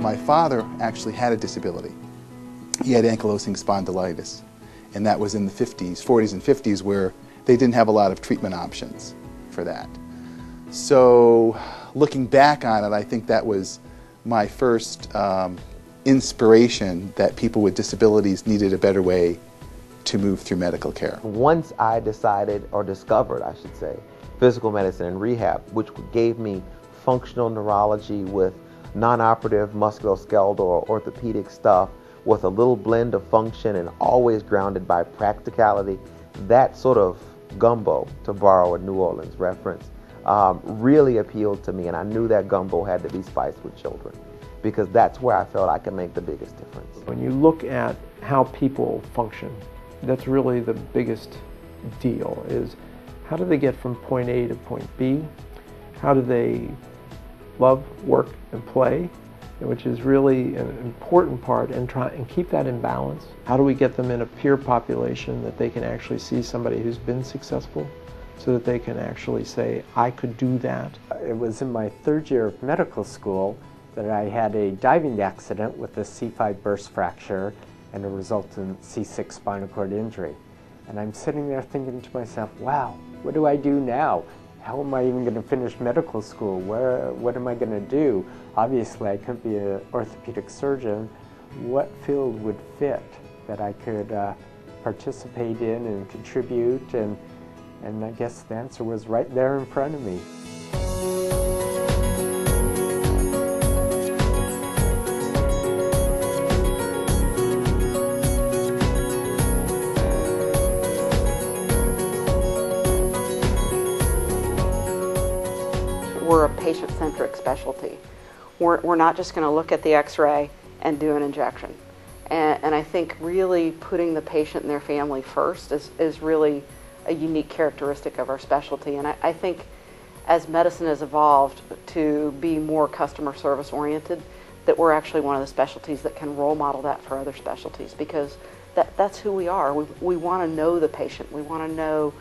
my father actually had a disability. He had ankylosing spondylitis, and that was in the 50s, 40s and 50s, where they didn't have a lot of treatment options for that. So looking back on it, I think that was my first inspiration that people with disabilities needed a better way to move through medical care. Once I decided, or discovered, I should say, physical medicine and rehab, which gave me functional neurology with non-operative musculoskeletal or orthopedic stuff with a little blend of function and always grounded by practicality, that sort of gumbo, to borrow a New Orleans reference, really appealed to me, and I knew that gumbo had to be spiced with children because that's where I felt I could make the biggest difference. When you look at how people function, that's really the biggest deal, is how do they get from point A to point B? How do they love, work, and play, which is really an important part, and try and keep that in balance? How do we get them in a peer population that they can actually see somebody who's been successful so that they can actually say, I could do that? It was in my third year of medical school that I had a diving accident with a C5 burst fracture and a resultant C6 spinal cord injury. And I'm sitting there thinking to myself, wow, what do I do now? How am I even going to finish medical school? What am I going to do? Obviously, I couldn't be an orthopedic surgeon. What field would fit that I could participate in and contribute? And I guess the answer was right there in front of me. We're a patient-centric specialty. We're not just going to look at the x-ray and do an injection. And I think really putting the patient and their family first is really a unique characteristic of our specialty. And I think as medicine has evolved to be more customer service oriented, that we're actually one of the specialties that can role model that for other specialties, because that's who we are. We want to know the patient. We want to know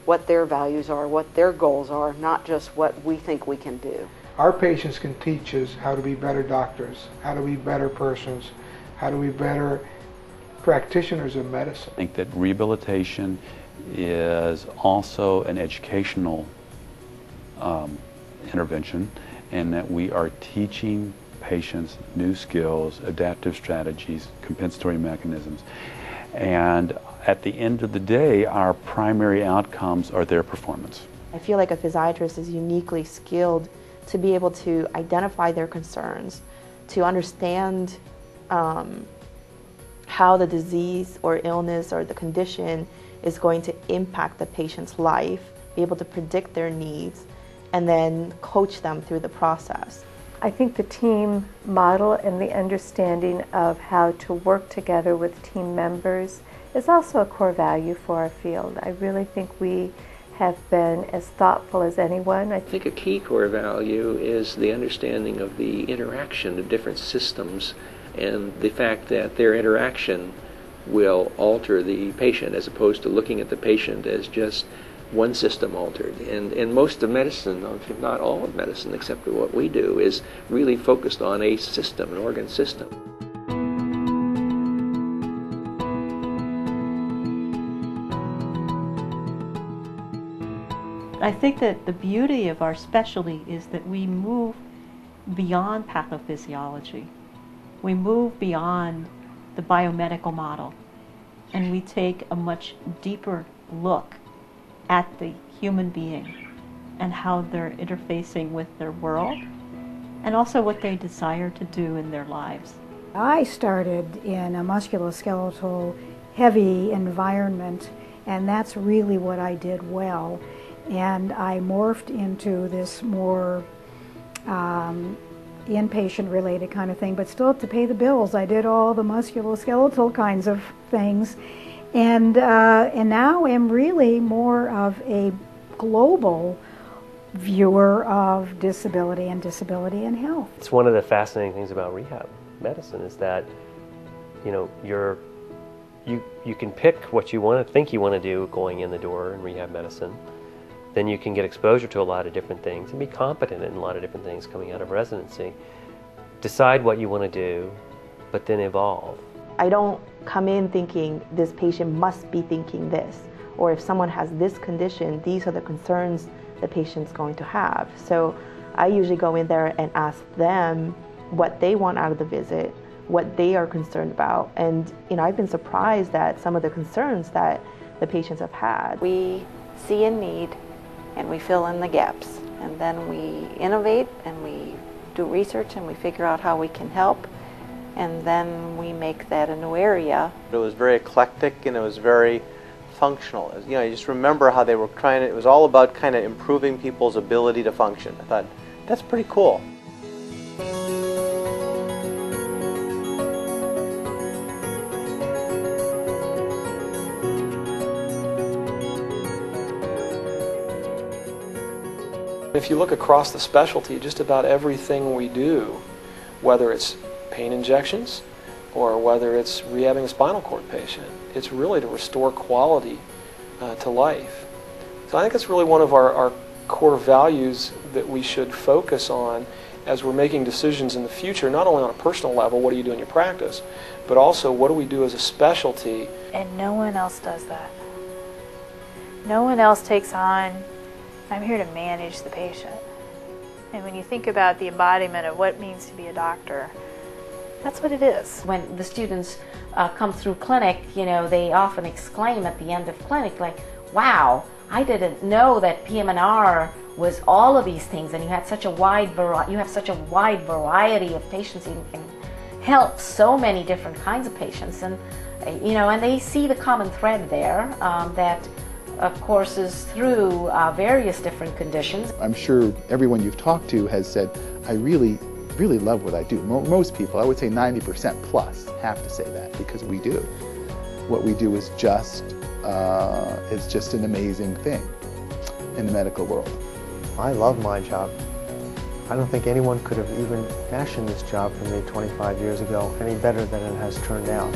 what their values are, what their goals are, not just what we think we can do. Our patients can teach us how to be better doctors, how to be better persons, how to be better practitioners of medicine. I think that rehabilitation is also an educational intervention, and that we are teaching patients new skills, adaptive strategies, compensatory mechanisms. And at the end of the day, our primary outcomes are their performance. I feel like a physiatrist is uniquely skilled to be able to identify their concerns, to understand how the disease or illness or the condition is going to impact the patient's life, be able to predict their needs, and then coach them through the process. I think the team model and the understanding of how to work together with team members is also a core value for our field. I really think we have been as thoughtful as anyone. I think a key core value is the understanding of the interaction of different systems and the fact that their interaction will alter the patient, as opposed to looking at the patient as just one system altered. And most of medicine, if not all of medicine except for what we do, is really focused on a system, an organ system. I think that the beauty of our specialty is that we move beyond pathophysiology. We move beyond the biomedical model, and we take a much deeper look at the human being and how they're interfacing with their world and also what they desire to do in their lives. I started in a musculoskeletal heavy environment, and that's really what I did well. And I morphed into this more inpatient related kind of thing, but still to pay the bills. I did all the musculoskeletal kinds of things. And now I'm really more of a global viewer of disability and health. It's one of the fascinating things about rehab medicine is that, you know, you can pick what you want to think you want to do going in the door in rehab medicine. Then you can get exposure to a lot of different things and be competent in a lot of different things coming out of residency. decide what you want to do, but then evolve. I don't come in thinking this patient must be thinking this, or if someone has this condition, these are the concerns the patient's going to have. So I usually go in there and ask them what they want out of the visit, what they are concerned about. And I've been surprised at some of the concerns that the patients have had. We see a need and we fill in the gaps, and then we innovate and we do research and we figure out how we can help, and then we make that a new area. It was very eclectic and it was very functional. You just remember how they were trying to, it was all about kind of improving people's ability to function. I thought, that's pretty cool. If you look across the specialty, just about everything we do, whether it's pain injections or whether it's rehabbing a spinal cord patient, it's really to restore quality to life. So I think it's really one of our core values that we should focus on as we're making decisions in the future, not only on a personal level, what do you do in your practice, but also what do we do as a specialty. And no one else does that. No one else takes on, I'm here to manage the patient. And when you think about the embodiment of what it means to be a doctor, that's what it is. When the students come through clinic, they often exclaim at the end of clinic, like, wow, I didn't know that PM&R was all of these things, and you have such a wide variety of patients, and you can help so many different kinds of patients. And and they see the common thread there that, of course, is through various different conditions. I'm sure everyone you've talked to has said, I really love what I do. Most people, I would say 90% plus, have to say that, because we do. What we do is just an amazing thing in the medical world. I love my job. I don't think anyone could have even fashioned this job for me 25 years ago any better than it has turned out.